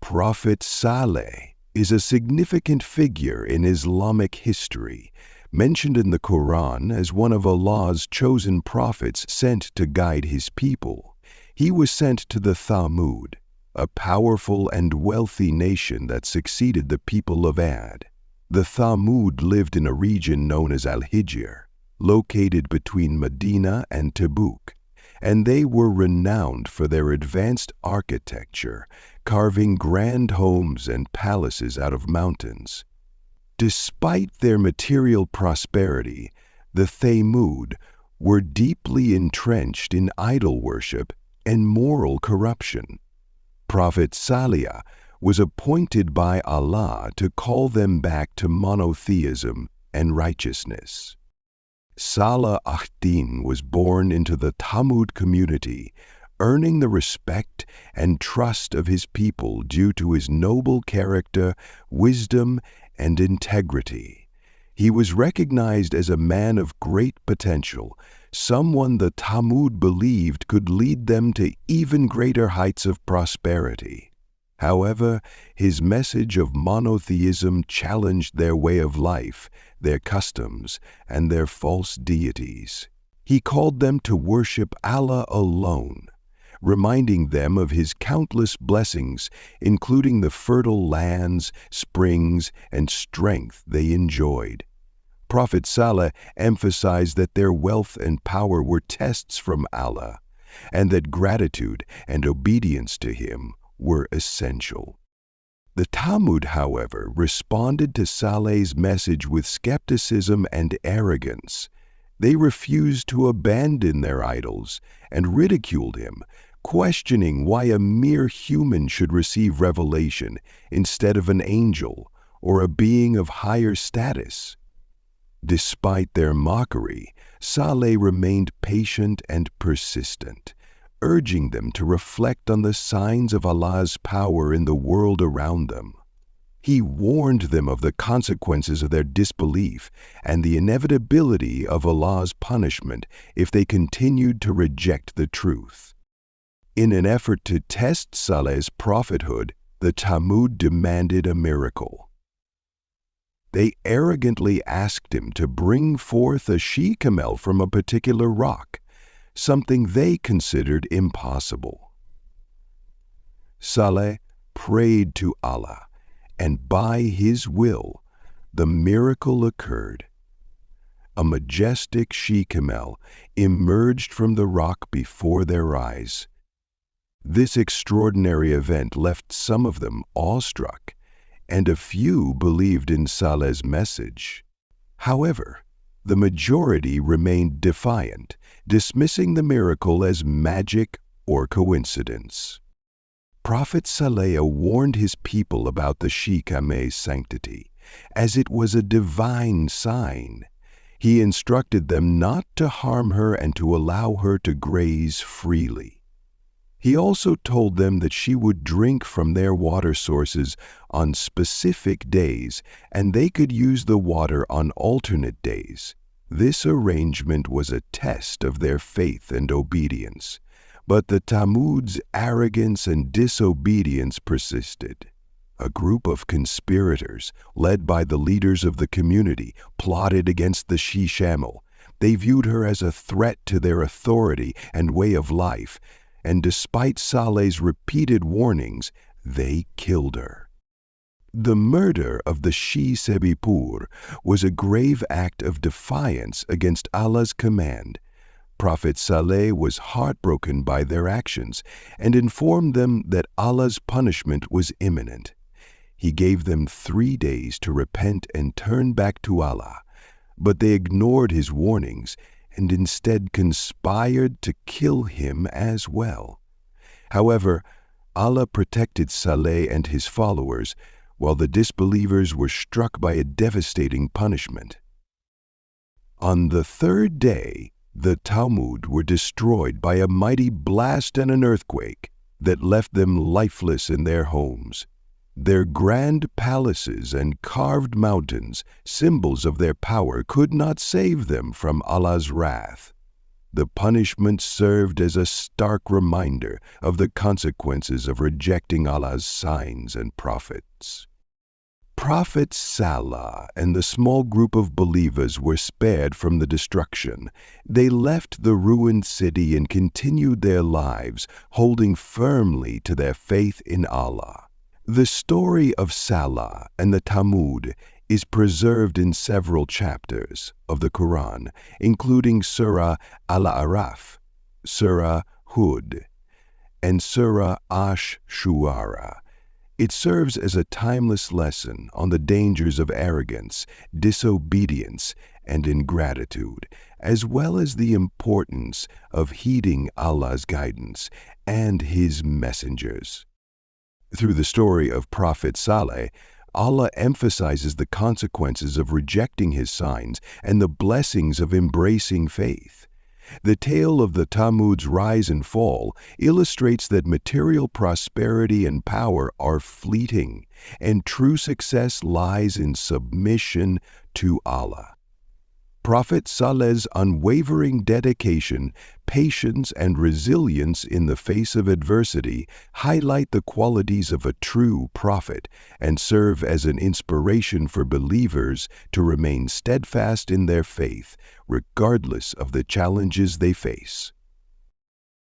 Prophet Saleh is a significant figure in Islamic history, mentioned in the Quran as one of Allah's chosen prophets sent to guide his people. He was sent to the Thamud, a powerful and wealthy nation that succeeded the people of Ad. The Thamud lived in a region known as Al-Hijr, located between Medina and Tabuk, and they were renowned for their advanced architecture, carving grand homes and palaces out of mountains. Despite their material prosperity, the Thamud were deeply entrenched in idol worship and moral corruption. Prophet Saleh was appointed by Allah to call them back to monotheism and righteousness. Saleh ad-Din was born into the Thamud community, earning the respect and trust of his people due to his noble character, wisdom, and integrity. He was recognized as a man of great potential, someone the Thamud believed could lead them to even greater heights of prosperity. However, his message of monotheism challenged their way of life, their customs, and their false deities. He called them to worship Allah alone, reminding them of his countless blessings, including the fertile lands, springs, and strength they enjoyed. Prophet Saleh emphasized that their wealth and power were tests from Allah, and that gratitude and obedience to him were essential. The Thamud, however, responded to Saleh's message with skepticism and arrogance. They refused to abandon their idols and ridiculed him, questioning why a mere human should receive revelation instead of an angel or a being of higher status. Despite their mockery, Saleh remained patient and persistent, urging them to reflect on the signs of Allah's power in the world around them. He warned them of the consequences of their disbelief and the inevitability of Allah's punishment if they continued to reject the truth. In an effort to test Saleh's prophethood, the Thamud demanded a miracle. They arrogantly asked him to bring forth a she-camel from a particular rock, something they considered impossible. Saleh prayed to Allah, and by his will, the miracle occurred. A majestic she-camel emerged from the rock before their eyes. This extraordinary event left some of them awestruck, and a few believed in Saleh's message. However, the majority remained defiant, dismissing the miracle as magic or coincidence. Prophet Saleh warned his people about the she-camel's sanctity, as it was a divine sign. He instructed them not to harm her and to allow her to graze freely. He also told them that she would drink from their water sources on specific days, and they could use the water on alternate days. This arrangement was a test of their faith and obedience, but the Thamud's arrogance and disobedience persisted. A group of conspirators, led by the leaders of the community, plotted against the she-camel. They viewed her as a threat to their authority and way of life, and despite Saleh's repeated warnings, they killed her. The murder of the she-Sebipur was a grave act of defiance against Allah's command. Prophet Saleh was heartbroken by their actions and informed them that Allah's punishment was imminent. He gave them 3 days to repent and turn back to Allah, but they ignored his warnings and instead conspired to kill him as well. However, Allah protected Saleh and his followers, while the disbelievers were struck by a devastating punishment. On the 3rd day, the Thamud were destroyed by a mighty blast and an earthquake that left them lifeless in their homes. Their grand palaces and carved mountains, symbols of their power, could not save them from Allah's wrath. the punishment served as a stark reminder of the consequences of rejecting Allah's signs and prophets. Prophet Saleh and the small group of believers were spared from the destruction. They left the ruined city and continued their lives, holding firmly to their faith in Allah. The story of Saleh and the Talmud is preserved in several chapters of the Quran, including Surah Al-Araf, Surah Hud, and Surah Ash-Shu'ara. It serves as a timeless lesson on the dangers of arrogance, disobedience, and ingratitude, as well as the importance of heeding Allah's guidance and His messengers. Through the story of Prophet Saleh, Allah emphasizes the consequences of rejecting His signs and the blessings of embracing faith. The tale of the Talmud's rise and fall illustrates that material prosperity and power are fleeting, and true success lies in submission to Allah. Prophet Saleh's unwavering dedication, patience, and resilience in the face of adversity highlight the qualities of a true prophet and serve as an inspiration for believers to remain steadfast in their faith, regardless of the challenges they face.